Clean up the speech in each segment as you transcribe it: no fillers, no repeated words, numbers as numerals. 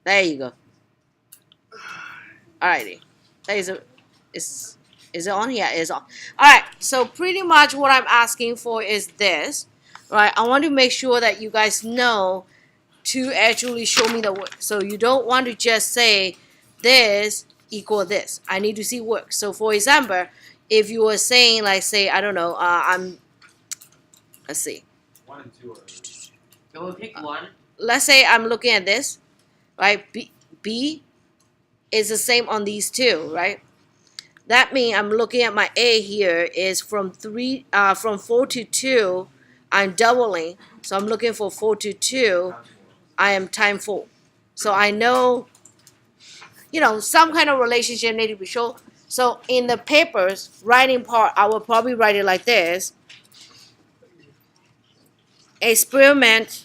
There you go. Alrighty. That is it on? Yeah, it's on. Alright, so pretty much what I'm asking for is this. Right? I want to make sure that you guys know to actually show me the work. So you don't want to just say this equal this. I need to see work. So for example, if you were saying like say I don't know, let's see. 1 and 2 are. So we'll pick one. Let's say I'm looking at this, right? B is the same on these two, right? That means I'm looking at my A here is from 4 to 2. I'm doubling, so I'm looking for 4 to 2. I am time 4. So I know, some kind of relationship need to be shown. So in the papers, writing part, I will probably write it like this. Experiment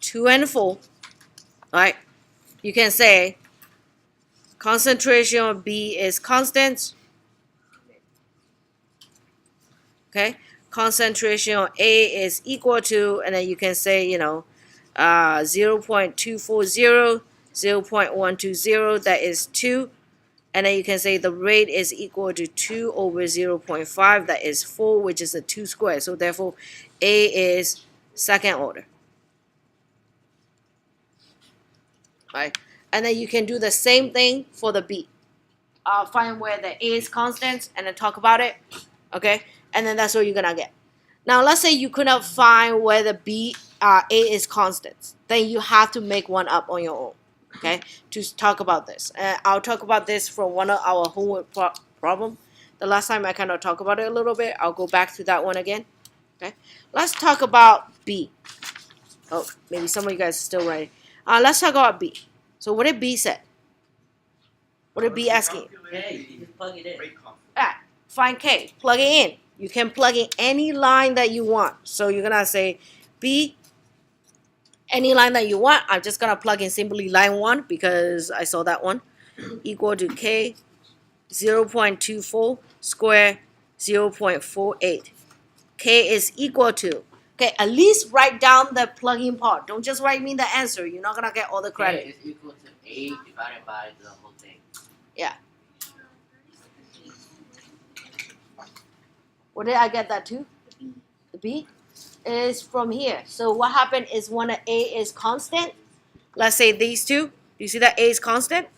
2 and 4, right? You can say concentration of B is constant. Okay, concentration of A is equal to, and then you can say, 0.240, 0.120, that is 2. And then you can say the rate is equal to 2 over 0.5, that is 4, which is a 2 squared. So therefore, A is second order. Right? And then you can do the same thing for the B. Find where the A is constant and then talk about it. Okay? And then that's what you're going to get. Now, let's say you could not find where the A is constant. Then you have to make one up on your own. Okay? To talk about this. I'll talk about this from one of our homework problem. The last time I kind of talked about it a little bit. I'll go back to that one again. Okay? Let's talk about B. Oh, maybe some of you guys are still writing. Let's talk about B. So what did B say? What did B asking? Okay, you just plug it in. Find K. Plug it in. You can plug in any line that you want. So you're going to say B, any line that you want. I'm just going to plug in simply line 1 because I saw that one. Equal to K 0.24 square 0.48. K is equal to. Okay, at least write down the plug-in part. Don't just write me the answer. You're not going to get all the credit. K is equal to A divided by the whole thing. Yeah. Where did I get that to? The B is from here. So what happened is when A is constant, let's say these two. Do you see that A is constant?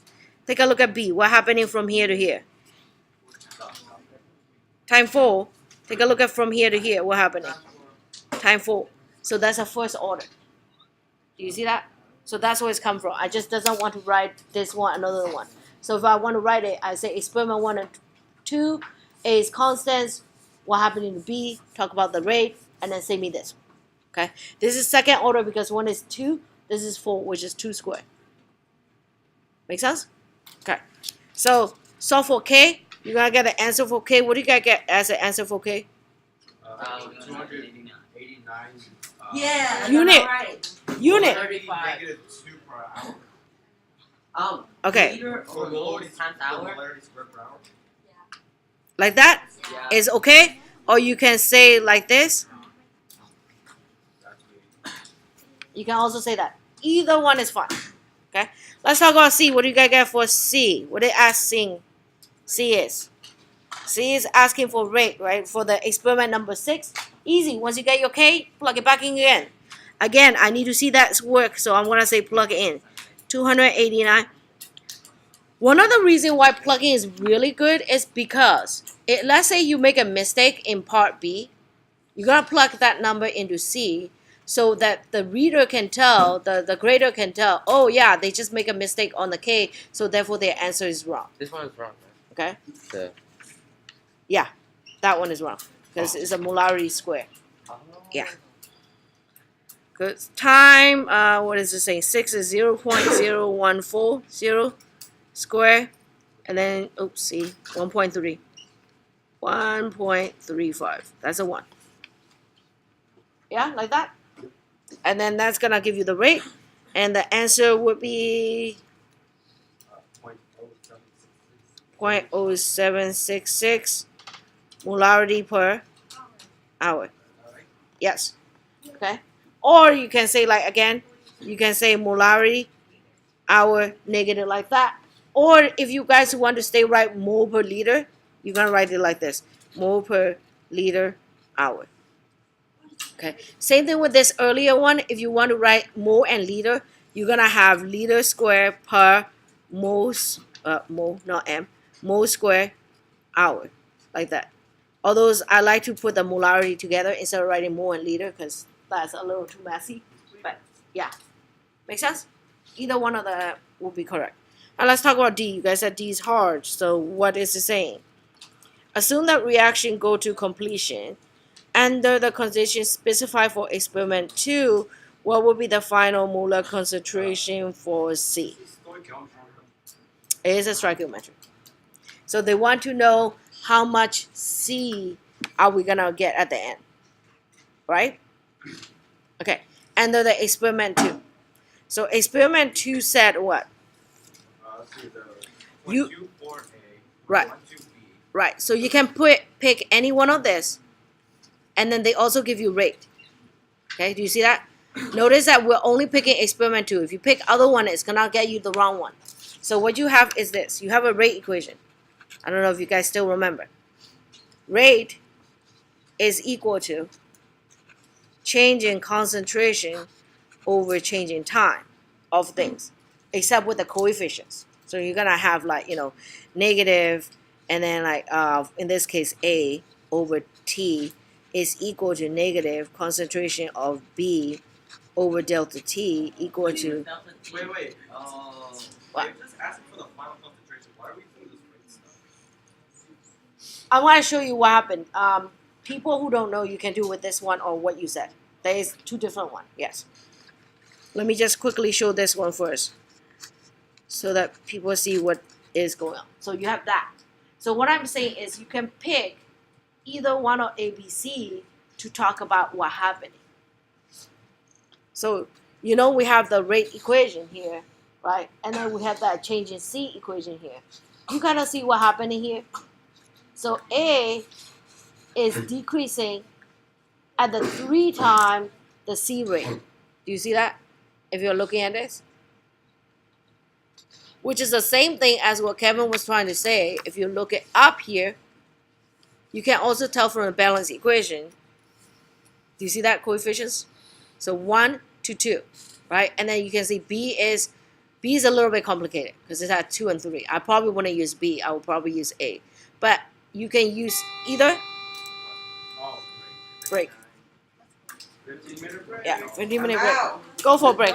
Take a look at B. What happening from here to here? Time 4. Take a look at from here to here. What happening? Time 4. So that's a first order. Do you see that? So that's where it's come from. I just doesn't want to write this one, another one. So if I want to write it, I say experiment 1 and 2. A is constant. What happened in B? Talk about the rate, and then say me this. Okay. This is second order because 1 is 2. This is 4, which is 2 squared. Make sense? Okay. So solve for K. You're gonna get the answer for K. What do you guys get as an answer for K? 289. Yeah. Unit. Right. Unit. 35. -2 per hour. Okay. Liter or mole times hour. Molarity squared per hour. Like that Yeah. is okay. Or you can say like this. That's me. You can also say that. Either one is fine. Okay. Let's talk about C. What do you guys get for C? What they asking? C is asking for rate, right? For the experiment number 6. Easy. Once you get your K, plug it back in again. Again, I need to see that work, so I'm going to say plug it in. 289. One of the reasons why plugging is really good is because, let's say you make a mistake in part B. You're going to plug that number into C so that the reader can tell, the grader can tell, oh yeah, they just make a mistake on the K, so therefore their answer is wrong. This one is wrong, right? Okay? The Yeah, that one is wrong because it's a molarity square. Yeah. Good. Time, what is it saying? 6 is 0.0140 square. And then, oops, see, 1.3. 1.35. That's a 1. Yeah, like that. And then that's going to give you the rate. And the answer would be 0.0766 molarity per hour. Yes. Okay. Or you can say like again, you can say molarity hour, negative like that. Or if you guys want to stay right mole per liter, you're gonna write it like this: mole per liter hour. Okay. Same thing with this earlier one. If you want to write mole and liter, you're gonna have liter square per moles, mole, not m, mole square hour, like that. Although I like to put the molarity together instead of writing mole and liter because that's a little too messy. But yeah, make sense? Either one of that will be correct. Now let's talk about D. You guys said D is hard. So what is it saying? Assume that reaction go to completion under the conditions specified for experiment 2. What will be the final molar concentration for C? It is a stoichiometry. So they want to know how much C are we gonna get at the end, right? Okay, under the experiment 2. So experiment 2 said what? You right, right. So you can pick any one of this, and then they also give you rate. Okay, do you see that? Notice that we're only picking experiment 2. If you pick other one, it's gonna get you the wrong one. So what you have is this. You have a rate equation. I don't know if you guys still remember. Rate is equal to change in concentration over change in time of things, except with the coefficients. So you're gonna have like, negative, and then like in this case A over T is equal to negative concentration of B over delta T equal to Wait. what? They're just asking for the final concentration. Why are we doing this rate stuff? I want to show you what happened. People who don't know, you can do with this one or what you said. There is 2 different ones. Yes. Let me just quickly show this one first, so that people see what is going on. So you have that. So what I'm saying is you can pick either one of A, B, C to talk about what happened. So we have the rate equation here, right? And then we have that change in C equation here. You kind of see what happened here. So A is decreasing at the 3 times the C rate. Do you see that? If you're looking at this, which is the same thing as what Kevin was trying to say. If you look it up here, you can also tell from the balance equation. Do you see that coefficients? So 1 to 2, right? And then you can see B is a little bit complicated because it's at 2 and 3. I probably wouldn't use B. I would probably use A. But you can use either. Oh, Break. 15-minute break. Yeah, 15-minute break. Go for a break.